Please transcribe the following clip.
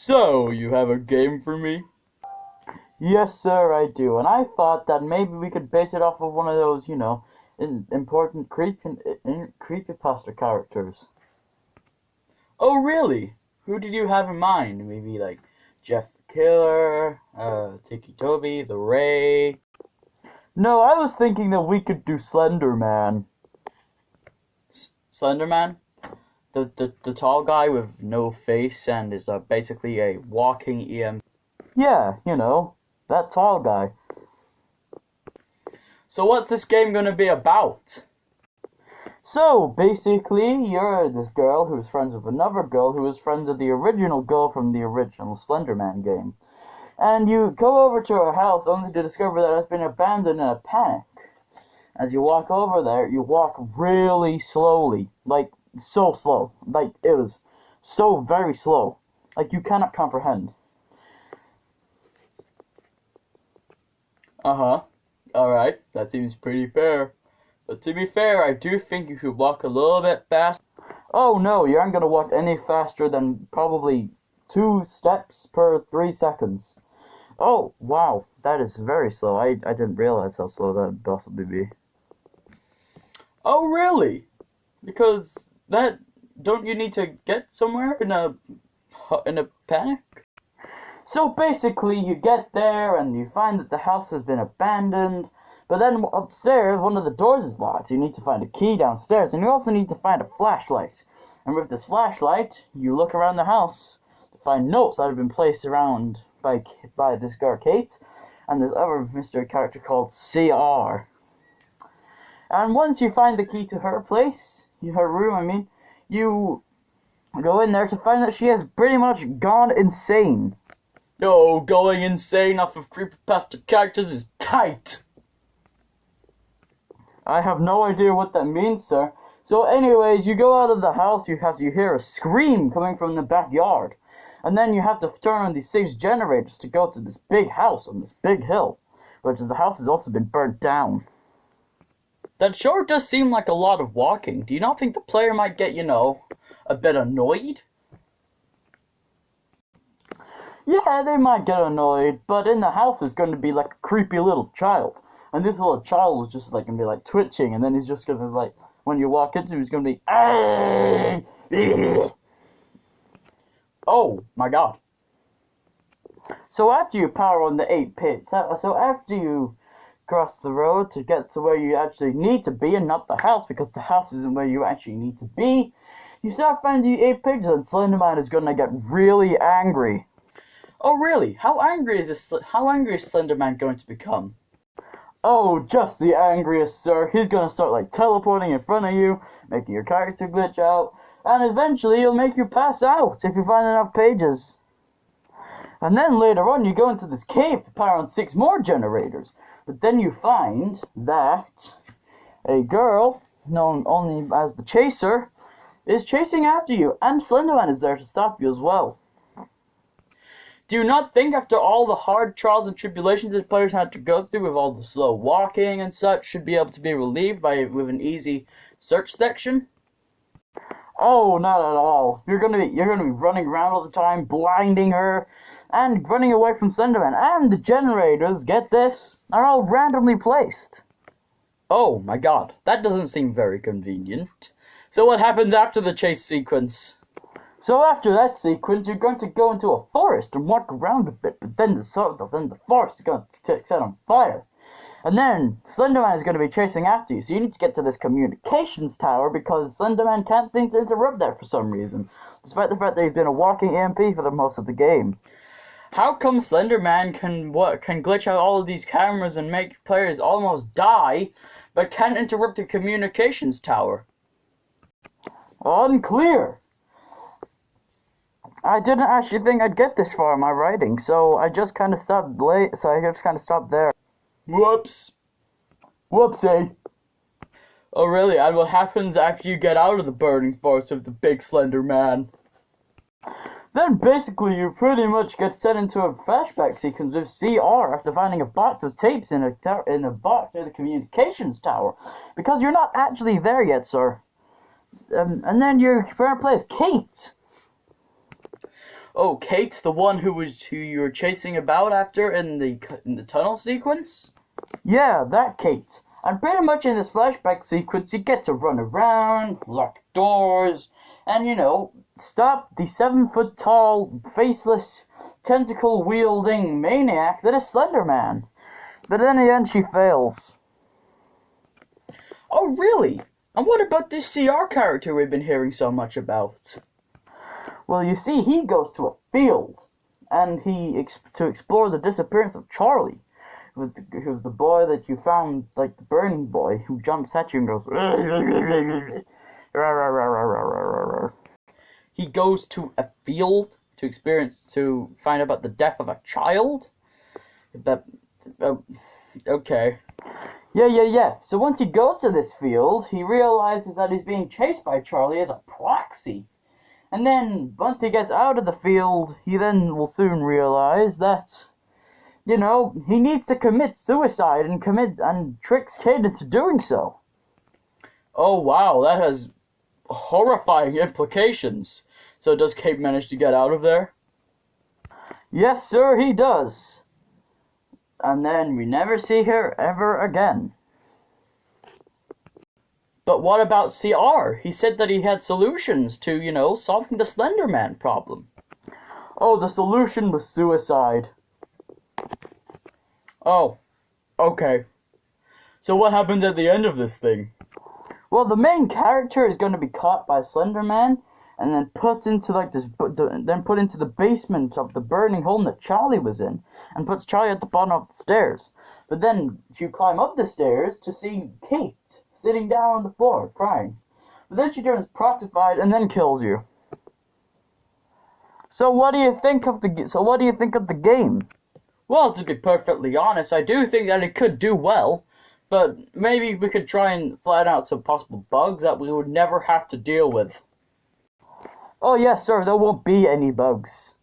So, you have a game for me? Yes, sir, I do. And I thought that maybe we could base it off of one of those, important creepypasta characters. Oh, really? Who did you have in mind? Maybe like Jeff the Killer, Tiki Toby, the Ray? No, I was thinking that we could do Slender Man. Slender Man? The tall guy with no face and is basically a walking EM. Yeah, that tall guy. So what's this game gonna be about? So, basically, you're this girl who's friends with another girl who was friends with the original girl from the original Slender Man game. And you go over to her house only to discover that it's been abandoned in a panic. As you walk over there, you walk really slowly. Like, so slow. Like, it was so very slow. Like, you cannot comprehend. Uh-huh. Alright, that seems pretty fair. But to be fair, I do think you should walk a little bit fast. Oh no, you aren't going to walk any faster than probably 2 steps per 3 seconds. Oh, wow, that is very slow. I didn't realize how slow that would possibly be. Oh, really? Because don't you need to get somewhere in a panic? So basically, you get there and you find that the house has been abandoned, but then upstairs, one of the doors is locked. You need to find a key downstairs, and you also need to find a flashlight. And with this flashlight, you look around the house to find notes that have been placed around by this girl Kate, and this other mystery character called CR. And once you find the key to her place, her room, you go in there to find that she has pretty much gone insane. No, going insane off of creepypasta characters is tight. I have no idea what that means, sir. So anyways, you go out of the house, you hear a scream coming from the backyard. And then you have to turn on these 6 generators to go to this big house on this big hill, which is the house has also been burnt down. That sure does seem like a lot of walking. Do you not think the player might get, a bit annoyed? Yeah, they might get annoyed, but in the house is going to be like a creepy little child. And this little child was just like going to be like twitching, and then he's just going to like, when you walk into him, he's going to be, oh my god. So after you power on the 8 pits, so after you cross the road to get to where you actually need to be and not the house, because the house isn't where you actually need to be, you start finding the 8 pigs, and Slenderman is going to get really angry. Oh really? How angry is Slenderman going to become? Oh, just the angriest, sir. He's gonna start like teleporting in front of you, making your character glitch out, and eventually he'll make you pass out if you find enough pages. And then later on you go into this cave to power on 6 more generators. But then you find that a girl, known only as the Chaser, is chasing after you, and Slenderman is there to stop you as well. Do you not think after all the hard trials and tribulations that players had to go through with all the slow walking and such should be able to be relieved with an easy search section? Oh, not at all. You're gonna be running around all the time, blinding her, and running away from Slenderman. And the generators, get this, are all randomly placed. Oh my god, that doesn't seem very convenient. So what happens after the chase sequence? So after that sequence, you're going to go into a forest and walk around a bit, but then the forest is going to set on fire. And then Slenderman is going to be chasing after you, so you need to get to this communications tower because Slenderman can't seem to interrupt that for some reason, despite the fact that he's been a walking EMP for the most of the game. How come Slenderman can glitch out all of these cameras and make players almost die, but can't interrupt the communications tower? Unclear. I didn't actually think I'd get this far in my writing, so I just kind of stopped there. Whoops. Whoopsie. Oh really? And what happens after you get out of the burning forest of the big Slender Man? Then basically you pretty much get sent into a flashback sequence with CR after finding a box of tapes in a box near the communications tower, because you're not actually there yet, sir. And then your current play is Kate. Oh, Kate, the one who you were chasing about after in the tunnel sequence? Yeah, that Kate. And pretty much in this flashback sequence, you get to run around, lock doors, and stop the 7-foot-tall, faceless, tentacle-wielding maniac that is Slender Man. But in the end, she fails. Oh, really? And what about this CR character we've been hearing so much about? Well, you see, he goes to a field, and to explore the disappearance of Charlie, who was the boy that you found, like the burning boy, who jumps at you and goes. He goes to a field to find out about the death of a child? Okay. Yeah. So once he goes to this field, he realizes that he's being chased by Charlie as a proxy. And then, once he gets out of the field, he then will soon realize that, he needs to commit suicide and tricks Kate into doing so. Oh, wow, that has horrifying implications. So does Kate manage to get out of there? Yes, sir, he does. And then we never see her ever again. But what about CR? He said that he had solutions to, solving the Slender Man problem. Oh, the solution was suicide. Oh, okay. So what happens at the end of this thing? Well, the main character is going to be caught by Slender Man and then put into the basement of the burning home that Charlie was in, and puts Charlie at the bottom of the stairs. But then you climb up the stairs to see Kate sitting down on the floor, crying. But then she turns proctified and then kills you. So what do you think of the game? Well, to be perfectly honest, I do think that it could do well, but maybe we could try and flatten out some possible bugs that we would never have to deal with. Oh yes, sir, there won't be any bugs.